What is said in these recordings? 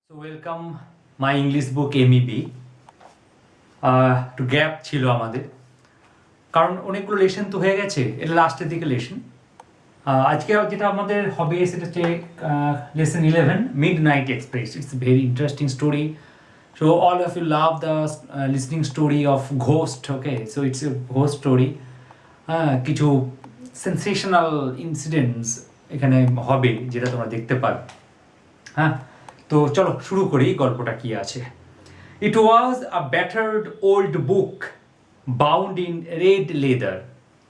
So welcome my English book MEB একটু gap ছিল আমাদের কারণ অনেকগুলো লেসন তো হয়ে গেছে, এটা লাস্টের দিকে লেসন। আজকে যেটা আমাদের হবে সেটা হচ্ছে lesson 11 midnight express. It's very interesting story, so all of you love the listening story of ghost. Okay, so it's a ghost story. কিছু সেন্সেশনাল ইনসিডেন্টস এখানে হবে যেটা তোমরা দেখতে পাবে। হ্যাঁ, তো চলো শুরু করি গল্পটা কি আছে। It was a battered old book bound in red leather.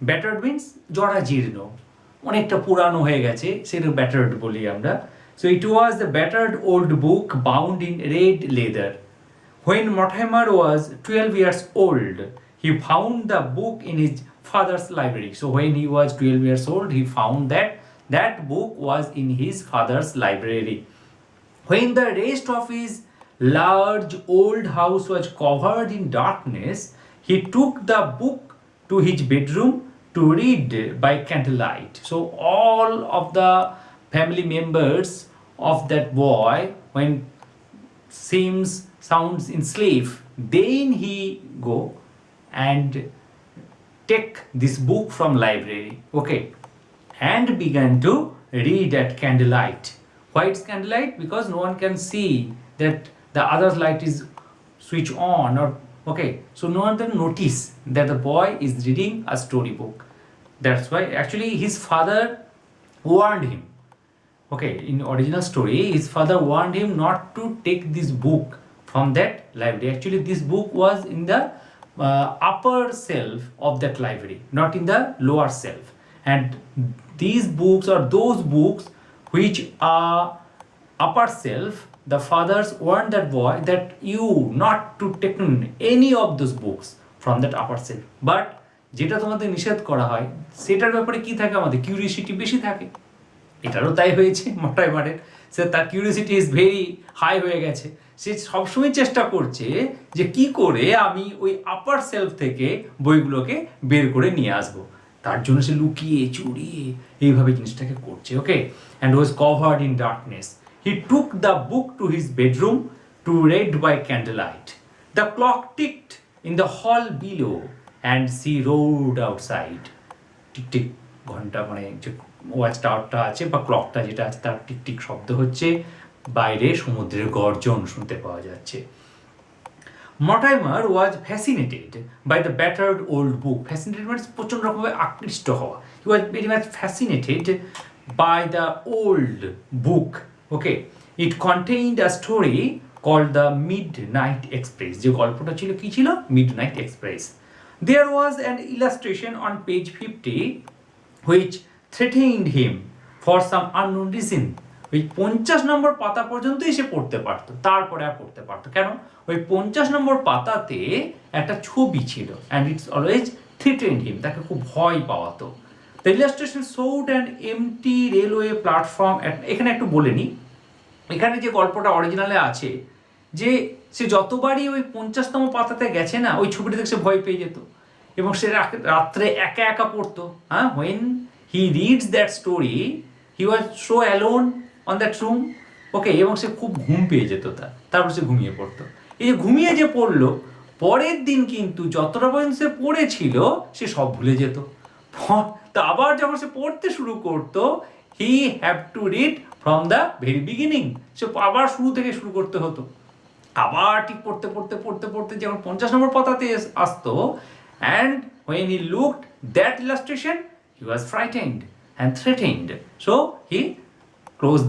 Battered means জরাজীর্ণ, অনেকটা পুরানো হয়ে গেছে, সেটা battered বলি আমরা। So it was the battered old book bound in red leather. When Mortimer was 12 years old, he found the book in his father's library. So when he was 12 years old, he found that book was in his father's library. When the rest of his large old house was covered in darkness, he took the book to his bedroom to read by candlelight. So all of the family members of that boy, when sounds in sleep, then he go and take this book from library, okay, and began to read at candlelight. Why it's candlelight? Because no one can see that the other light is switch on, or okay, so no one can notice that the boy is reading a storybook. That's why actually his father warned him. Okay, in original story his father warned him not to take this book from that library. Actually this book was in the upper shelf of that library, not in the lower shelf. And these books are those books which are upper shelf. The fathers warned that boy that you not to take any of those books from that upper shelf. But যেটা তোমাদের নিষেধ করা হয় সেটার ব্যাপারে কি থাকে, আমাদের কিউরিওসিটি বেশি থাকে। এটারও তাই হয়েছে মর্টাইমারের, সে তার কিউরিওসিটি ইজ ভেরি হাই হয়ে গেছে। সে সবসময় চেষ্টা করছে যে কি করে আমি ওই আপার সেলফ থেকে বইগুলোকে বের করে নিয়ে আসবো। তার জন্য সে লুকিয়ে চুরিয়ে এইভাবে জিনিসটাকে করছে। Okay, and was covered in darkness. He took the book to his bedroom to read by candlelight. The clock ticked in the hall below and she rode outside. Tick tick ঘন্টা, মানে যে ওয়াচ টাওয়ারটা আছে বা ক্লকটা যেটা আছে তার tick tick শব্দ হচ্ছে, বাইরে সমুদ্রের গর্জন শুনতে পাওয়া যাচ্ছে। Mortimer was fascinated by the battered old book. Fascinated means প্রচণ্ড রকমভাবে আকৃষ্ট হওয়া। He was very much fascinated by the old book. Okay, it contained a story called the Midnight Express. যে গল্পটা ছিল কি ছিল? Midnight Express. There was an illustration on page 50 which threatened him for some unknown reason. ওই 50 নম্বর পাতা পর্যন্তই সে পড়তে পারতো, তারপরে আর পড়তে পারতো কেন? ওই 50 নম্বর পাতাতে একটা ছবি ছিল, and it's always threatened him, তাকে খুব ভয় পাওয়াতো। The illustration showed an empty railway platform at, এখানে একটু বলে নিই, এখানে যে গল্পটা অরিজিনালে আছে যে সে যতবারই ওই 50তম পাতাতে গেছে না, ওই ছবিটা দেখে সে ভয় পেয়ে যেত এবং সে রাত্রে একা একা পড়তো। হ্যাঁ, when he reads that story he was so alone on that room. ওকে, এবং সে খুব ঘুম পেয়ে যেত, তারপর সে ঘুমিয়ে পড়তো। এই যে ঘুমিয়ে যে পড়লো, পরের দিন কিন্তু যতটা পর্যন্ত সে পড়েছিল সে সব ভুলে যেত। তো আবার যখন সে পড়তে শুরু করতো, he have to read from the very beginning, সে আবার শুরু থেকে শুরু করতে হতো। আবার ঠিক পড়তে পড়তে পড়তে পড়তে যখন 50 নম্বর পাতাতে আসতো, and when he looked that illustration he was frightened and threatened, so he closed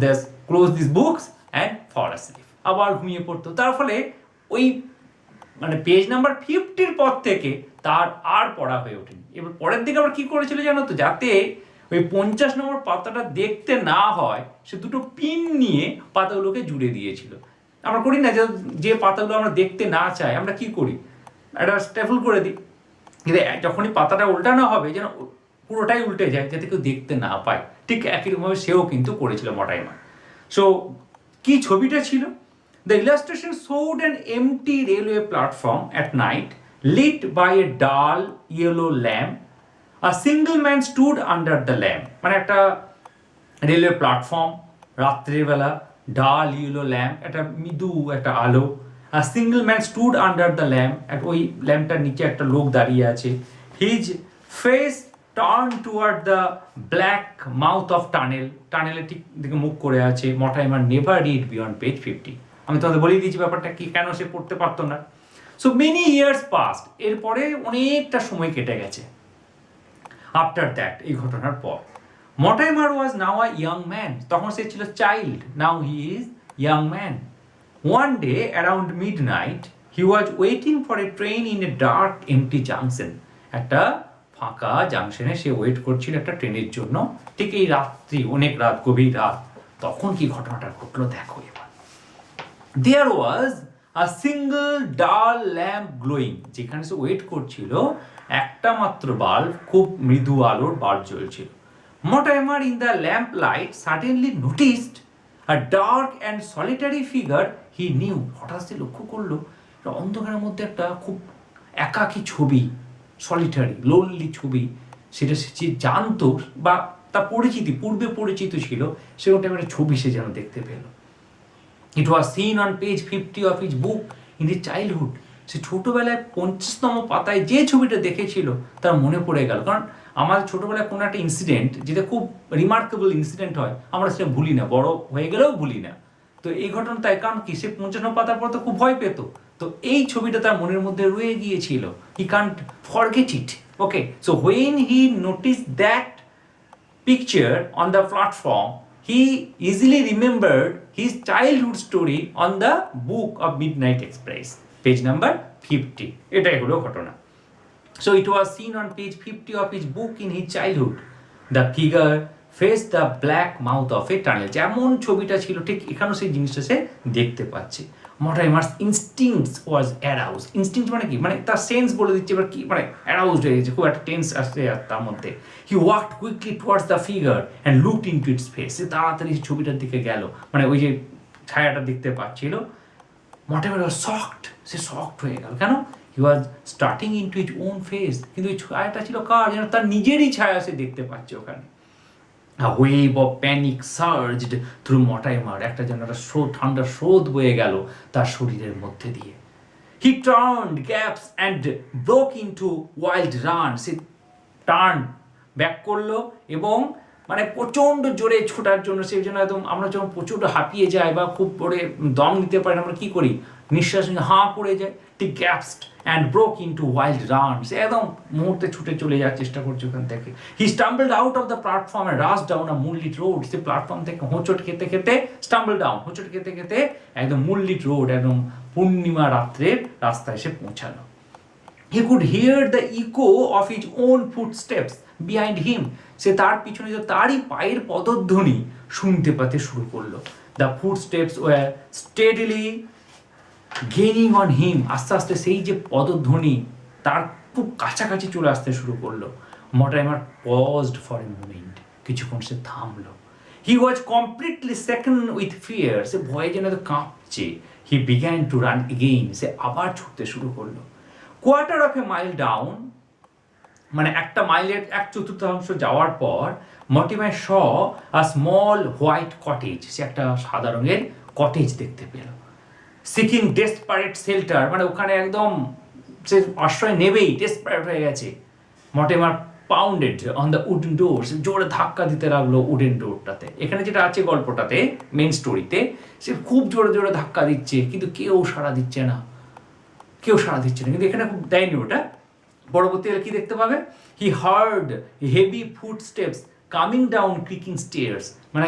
these books and fall asleep. আবার ঘুমিয়ে পড়তো। তার ফলে ওই মানে পেজ নাম্বার 50-র পর থেকে তার আর পড়া হয়ে ওঠেনি। এবার পরের দিকে আবার কি করেছিল জানো তো, যাতে ওই 50 নম্বর পাতাটা দেখতে না হয় সে দুটো পিন নিয়ে পাতাগুলোকে জুড়ে দিয়েছিল। আমরা করি না যে পাতাগুলো আমরা দেখতে না চাই আমরা কি করি, একটা স্টেপল করে দিই, কিন্তু যখনই পাতাটা উল্টানো হবে যেন পুরোটাই উল্টে যায় যাতে কেউ দেখতে না পায়। ঠিক একই রকমভাবে সেও কিন্তু করেছিল মর্টাইমার। সো কি ছবিটা ছিল? The illustration showed an empty railway platform at night lit by a dull yellow lamp. A single man stood under the lamp. মানে একটা রেলওয়ে প্ল্যাটফর্ম রাত্রিবেলা ডাল ইয়েলো ল্যাম্প, একটা মৃদু একটা আলো। A single man stood under the lamp, ওই ল্যাম্পটার নিচে একটা লোক দাঁড়িয়ে আছে। His face turn toward the black mouth of tunnel, টানেলের ঠিক দিকে মুখ করে আছে। Mortimer never read beyond page 50। আমি তোমাদের বলেই দিয়েছি ব্যাপারটা কি, কেন সে পড়তে পারতো না। সো মেনি ইয়ার্স পাস্ট, এরপরে অনেকটা সময় কেটে গেছে। আফটার দ্যাট, এই ঘটনার পর, Mortimer was now a young man, তখন সে ছিল child, now he is young man. One day around midnight he was waiting for a train in a dark empty junction, একটা ফাঁকা জাংশনে সে ওয়েট করছিল একটা ট্রেনের জন্য। ঠিক এই রাত্রি, অনেক রাত, গভীর রাত। তখন কি ঘটনাটা ঘটলো দেখো এবার। দেয়ার ওয়াজ আ সিঙ্গল ডাল ল্যাম্প গ্লোয়িং, যেখানে সে ওয়েট করছিল একটা মাত্র বাল্ব, খুব মৃদু আলোর বাল্ব জ্বলছিল। Mortimer in the lamp light suddenly noticed a dark and solitary figure he knew, হঠাৎ সে লক্ষ্য করলো অন্ধকারের মধ্যে একটা খুব একাকী ছবি, সলিটারি লোনলি ছবি, সেটা সে জানতো বা তার পরিচিতি, পূর্বে পরিচিত ছিল, সেরকম একটা ছবি সে যেন দেখতে পেল। It was seen on page 50 of his book in his childhood, সে ছোটোবেলায় 50তম পাতায় যে ছবিটা দেখেছিল তার মনে পড়ে গেল। কারণ আমাদের ছোটোবেলায় কোনো একটা ইনসিডেন্ট যেটা খুব রিমার্কেবল ইনসিডেন্ট হয়, আমরা সেটা ভুলি না, বড় হয়ে গেলেও ভুলি না। তো এই ঘটনা তাই, কারণ কি, সে 55 পাতার পর তো খুব ভয় পেত, তো এই ছবিটা তার মনের মধ্যে রয়ে গিয়েছিল। হি can't forget it. Okay, so when he notice that picture on the platform, he easily remembered his childhood story on the book of Midnight Express, page number 50. এটাই হলো ঘটনা। So it was seen on page 50 of his book in his childhood. The figure faced the black mouth of a tunnel. যেমন ছবিটা ছিল ঠিক এখানেও সেই জিনিসটা সে দেখতে পাচ্ছে। মর্টিমারস ইনস্টিংক্টস ওয়াজ অ্যারাউজড। ইনস্টিংক্ট মানে কি, মানে তার সেন্স বলে দিচ্ছে এবার কি, মানে অ্যারাউজড হয়ে গেছে, খুব একটা টেন্স আসছে তার মধ্যে। He walked quickly towards the figure and looked into its face, সে তাড়াতাড়ি ছবিটার দিকে গেল, মানে ওই যে ছায়াটা দেখতে পাচ্ছিল। মর্টিমার ওয়াজ শকড, সে শকড হয়ে গেল। কেন? He was starting into his own face, কিন্তু ওই ছায়াটা ছিল কার, যেন তার নিজেরই ছায়া সে দেখতে পাচ্ছে ওখানে। A wave of panic surged through Mortimer, একটা যেন একটা ঠান্ডা স্রোত বয়ে গেল তার শরীরের মধ্যে দিয়ে। He turned, gasped and broke into wild run. Say turn back করলো এবং মানে প্রচণ্ড জোরে ছোটার জন্য, সেই জন্য একদম আমরা যখন প্রচণ্ড হাঁপিয়ে যাই বা খুব করে দম নিতে পারি, আমরা কী করি, নিঃশ্বাস নিয়ে হাঁ করে যায়, ঠিক gasped and broke into wild run, সে একদম মুহূর্তে ছুটে চলে যাওয়ার চেষ্টা করছে ওখান থেকে। He stumbled out of the platform and rush down a moonlit road, সে প্ল্যাটফর্ম থেকে হোঁচট খেতে খেতে স্টাম্বল ডাউন, হোঁচট খেতে খেতে একদম মুনলিট রোড, একদম পূর্ণিমা রাত্রের রাস্তায় সে পৌঁছালো। He could hear the echo of his own footsteps behind him. সে তার পিছনে যে তারই পায়ের পদধ্বনি শুনতে পেতে শুরু করলো। The footsteps were steadily gaining on him. আস্তে আস্তে সেই যে পদধ্বনি তার খুব কাছাকাছি চলে আসতে শুরু করলো। Mortimer paused for a moment. কিছুক্ষণ সে থামলো। He was completely shaken with fear. সে ভয়ে যেন কাঁপছে। He began to run again. সে আবার ছুটতে শুরু করলো। Quarter of a mile down, মানে একটা মাইলের 1/4 যাওয়ার পর Mortimer saw a small white cottage, সে একটা সাদা রঙের কটেজ দেখতে পেল। সিকিং ডেসপারেট শেল্টার, মানে ওখানে একদম সে আশ্রয় নেবেই, ডেসপারেট হয়ে গেছে। Mortimer pounded on the wooden door, সে জোরে ধাক্কা দিতে লাগলো উডেন ডোরটাতে। এখানে যেটা আছে গল্পটাতে, মেন স্টোরিতে, সে খুব জোরে জোরে ধাক্কা দিচ্ছে, কিন্তু কেউ সাড়া দিচ্ছে না, কেউ সাড়া দিচ্ছে না। কিন্তু এখানে খুব দেয়নি ওটা, পরবর্তীকালে কি দেখতে পাবে, he heard heavy footsteps coming down creaking stairs, মানে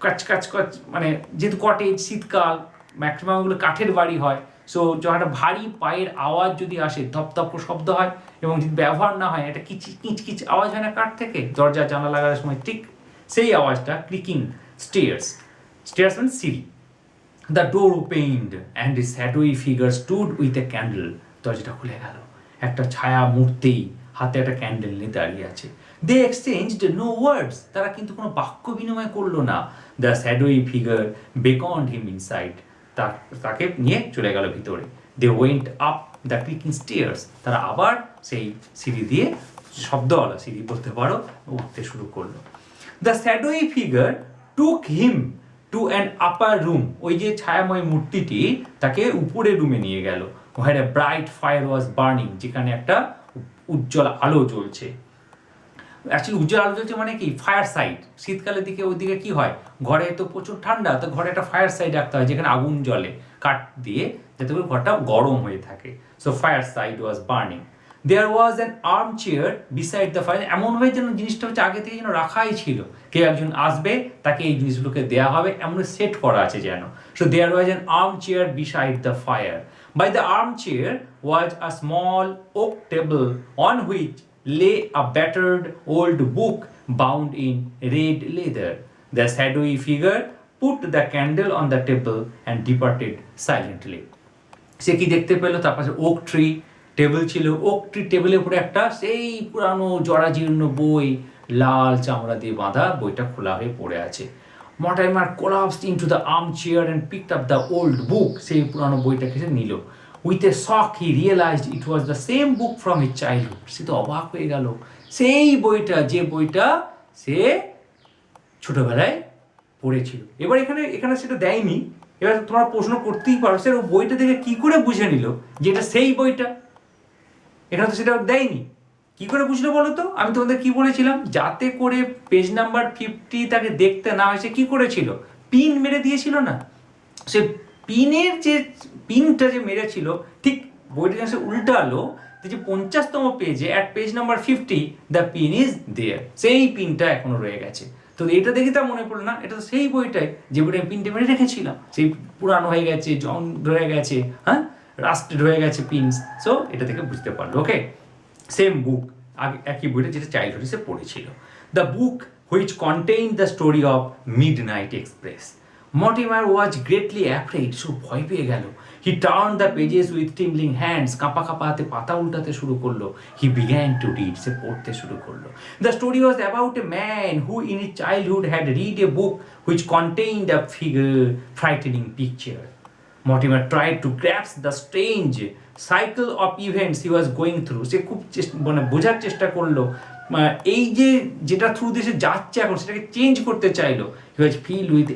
কাচ কাচ কাচ, মানে যেহেতু কটেজ, শীতকাল, ম্যাক্সিমাম ওগুলো কাঠের বাড়ি হয়, সো যখন একটা ভারী পায়ের আওয়াজ যদি আসে, ধপধপ শব্দ হয়, এবং যদি ব্যবহার না হয়, একটা কিচ আওয়াজ হয় না কাঠ থেকে, দরজা জানা লাগার সময়, ঠিক সেই আওয়াজটা ক্রিকিং স্টেয়ার্স, স্টেয়ার্স মানে সিঁড়ি। The door opened and a shadowy figure stood with a candle, দরজাটা খুলে গেল, একটা ছায়া মূর্তি হাতে একটা ক্যান্ডেল নিয়ে দাঁড়িয়ে আছে। দে এক্সচেঞ্জড নো ওয়ার্ডস, তারা কিন্তু কোনো বাক্য বিনিময় করলো না। The shadowy figure beckoned him inside, তাকে নিয়ে চলে গেল ভিতরে। They went up the creaking stairs, তারা আবার সেই সিঁড়ি দিয়ে, শব্দওয়ালা সিঁড়ি বলতে পারো, উঠতে শুরু করলো। The shadowy figure took him to an upper room, ওই যে ছায়াময় মূর্তিটি তাকে উপরে রুমে নিয়ে গেল, where a bright fire was burning, যেখানে একটা উজ্জ্বল আলো জ্বলছে। অ্যাকচুয়ালি উজ্জ্বল আলো জ্বলছে মানে কি, ফায়ার সাইড। শীতকালের দিকে ওইদিকে কি হয়, ঘরে তো প্রচুর ঠান্ডা, তো ঘরে একটা ফায়ার সাইড রাখতে হয় যেখানে আগুন জ্বলে কাঠ দিয়ে, যাতে করে ঘরটা গরম হয়ে থাকে। So fireside was burning. There was an armchair beside the fire, এমনভাবে যেন জিনিসটা হচ্ছে আগে থেকে যেন রাখাই ছিল, কেউ একজন আসবে তাকে এই জিনিসগুলোকে দেওয়া হবে, এমন সেট করা আছে যেন। So there was an armchair beside the fire. By the armchair was a small oak table on which lay a battered old book bound in red leather. The shadowy figure put the candle on the table and departed silently. সে কি দেখতে পেল, তার পাশে okay tree table ছিল, okay tree টেবিলের উপরে একটা সেই পুরানো জরাজীর্ণ বই, লাল চামড়া দিয়ে বাঁধা, বইটা খোলা হয়ে পড়ে আছে। Mortimer collapsed into the armchair and picked up the old book, সেই পুরানো বইটাকে সে নিল। With a shock he realized it was the same book from his childhood. সে তো অবাক হয়ে গেল, সেই বইটা, যে বইটা সে ছোটবেলায় পড়েছিল। এবার এখানে সেটা দেয়নি, এবার তোমরা প্রশ্ন করতেই পারো, স্যার ও বইটা থেকে কি করে বুঝে নিল যে এটা সেই বইটা? এখানে তো সেটা দেয়নি, কি করে বুঝলো বলো তো? আমি তোমাদের কি বলেছিলাম, যাতে করে পেজ নাম্বার 50 তাকে দেখতে না হয়, সে কি করেছিল, পিন মেরে দিয়েছিল না? সে পিনের যে পিনটা যে মেরেছিল, ঠিক বইটা যখন সে উল্টালো, যে 50তম পেজে at page number 50 the pin is there, সেই পিনটা এখনো রয়ে গেছে। তো এটা দেখে তার মনে পড়লো না, এটা তো সেই বইটাই যে বইটা আমি পিনটা মেরে রেখেছিলাম, সেই পুরানো হয়ে গেছে, জং ধরে গেছে, হ্যাঁ, রাস্টেড হয়ে গেছে পিনস। সো এটা থেকে বুঝতে পারলো, ওকে, সেম বুক, আগে একই বইটা যেটা চাইল্ডহুডে সে পড়েছিল। The book which contain the story of Midnight Express. Mortimer was greatly afraid, সে ভয় পেয়ে গেল। He turn the pages with trembling hands, কাঁপা কাঁপা হাতে পাতা উল্টাতে শুরু করলো। হি বিগ্যান টু রিড, সে পড়তে শুরু করলো। The story was about a man who in his childhood had read a book which contained a frightening picture. Mortimer tried to grasp the strange cycle of events he was going through. সে খুব মানে বোঝার চেষ্টা করলো, এই যে যেটা through দিয়ে সে যাচ্ছে এখন, সেটাকে চেঞ্জ করতে চাইলো। He was filled with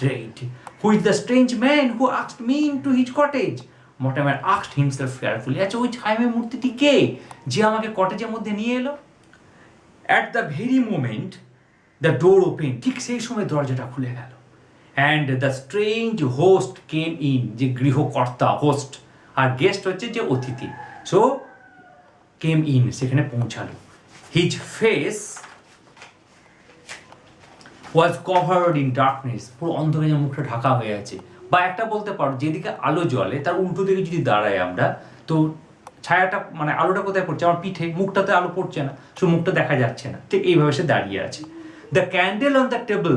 dread. Who is the strange man who asked me into his cottage? Mortimer asked himself carefully. আচ্ছা, ওই ছায়াময় মূর্তিটি কে, যে আমাকে কটেজের মধ্যে নিয়ে এলো? At the very moment the door opened, ঠিক সেই সময় দরজাটা খুলে গেল। And the strange host came in, যে গৃহকর্তা, হোস্ট, আর গেস্ট হচ্ছে যে অতিথি। সো কেম ইন, সেখানে পৌঁছালো। His face was covered in darkness, পুরো অন্ধকারে মুখটা ঢাকা হয়ে আছে। বা একটা বলতে পারো, যেদিকে আলো জ্বলে তার উল্টো দিকে যদি দাঁড়াই আমরা, তো ছায়াটা মানে আলোটা কোথায় পড়ছে, আমার পিঠে, মুখটাতে আলো পড়ছে না, সো মুখটা দেখা যাচ্ছে না, ঠিক এইভাবে সে দাঁড়িয়ে আছে। The candle on the table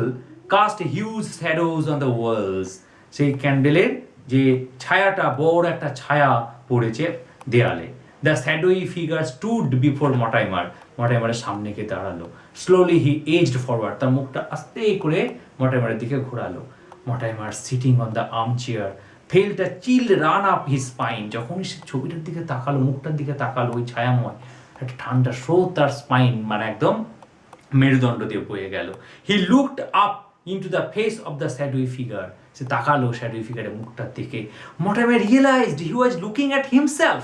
cast huge shadows on the walls, সেই ক্যান্ডেলের যে ছায়াটা, বড় একটা ছায়া পড়েছে দেয়ালে। The shadowy figure stood before মর্টিমারের সামনে গিয়ে দাঁড়ালো। স্লোলি হি এজড ফরওয়ার্ড, তার মুখটা আস্তে করে মর্টিমারের দিকে ঘোরালো। Mortimer sitting on the armchair felt a chill run up his spine, যখনই সে ছবিটার দিকে তাকালো, মুখটার দিকে তাকালো, ওই ছায়াময় একটা ঠান্ডা স্রোত তার স্পাইন মানে একদম মেরুদণ্ড দিয়ে বয়ে গেল। He looked up into the face of the shadowy figure, সে তাকালো শ্যাডোই ফিগারের মুখটার দিকে। Mortimer realised he was looking at himself,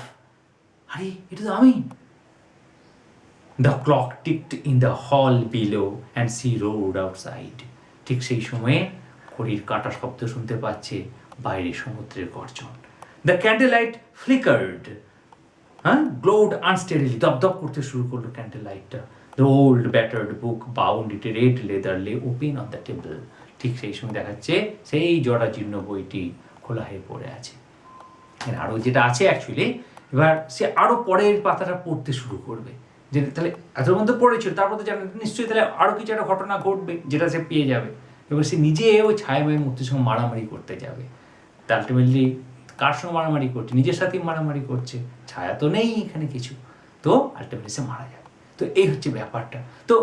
আরে এটা তো আমি। The clock ticked in the hall below and sea roared outside, ঠিক সেই সময়ে ঘড়ির কাঁটা শব্দ শুনতে পাচ্ছে, বাইরে সমুদ্রের গর্জন। দ্য ক্যান্ডেল লাইট ফ্লিকার্ড, গ্লোড আনস্টেডিলি, দপদপ করতে শুরু করলো ক্যান্ডেল লাইটটা। The old battered book bound in red leather lay open on the table, ঠিক সেই সময় দেখাচ্ছে সেই জরাজীর্ণ বইটি খোলা হয়ে পড়ে আছে। আরও যেটা আছে অ্যাকচুয়ালি, এবার সে আরও পরের পাতাটা পড়তে শুরু করবে, যে তাহলে এত মধ্যে পড়েছিল, তারপর তো জানেন নিশ্চয়ই তাহলে আরও কিছু একটা ঘটনা ঘটবে যেটা সে পেয়ে যাবে। এবার সে নিজে ওই ছায়াময়ের মূর্তির সঙ্গে মারামারি করতে যাবে। তা আলটিমেটলি কার সঙ্গে মারামারি করছে, নিজের সাথেই মারামারি করছে, ছায়া তো নেই এখানে কিছু, তো আলটিমেটলি সে মারা যাবে। তো এই হচ্ছে ব্যাপারটা। তো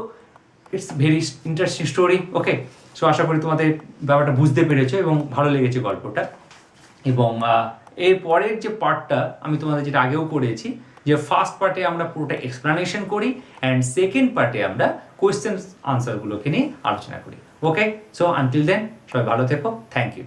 it's very interesting story, okay. So আশা করি তোমাদের ব্যাপারটা বুঝতে পেরেছো এবং ভালো লেগেছে গল্পটা। এবং এর পরের যে পার্টটা আমি তোমাদের যেটা আগেও করেছি, যে ফার্স্ট পার্টে আমরা পুরোটা এক্সপ্লানেশন করি অ্যান্ড সেকেন্ড পার্টে আমরা কোয়েশ্চেন আনসারগুলোকে নিয়ে আলোচনা করি। ওকে, সো আনটিল দেন সবাই ভালো থেকো, থ্যাংক ইউ।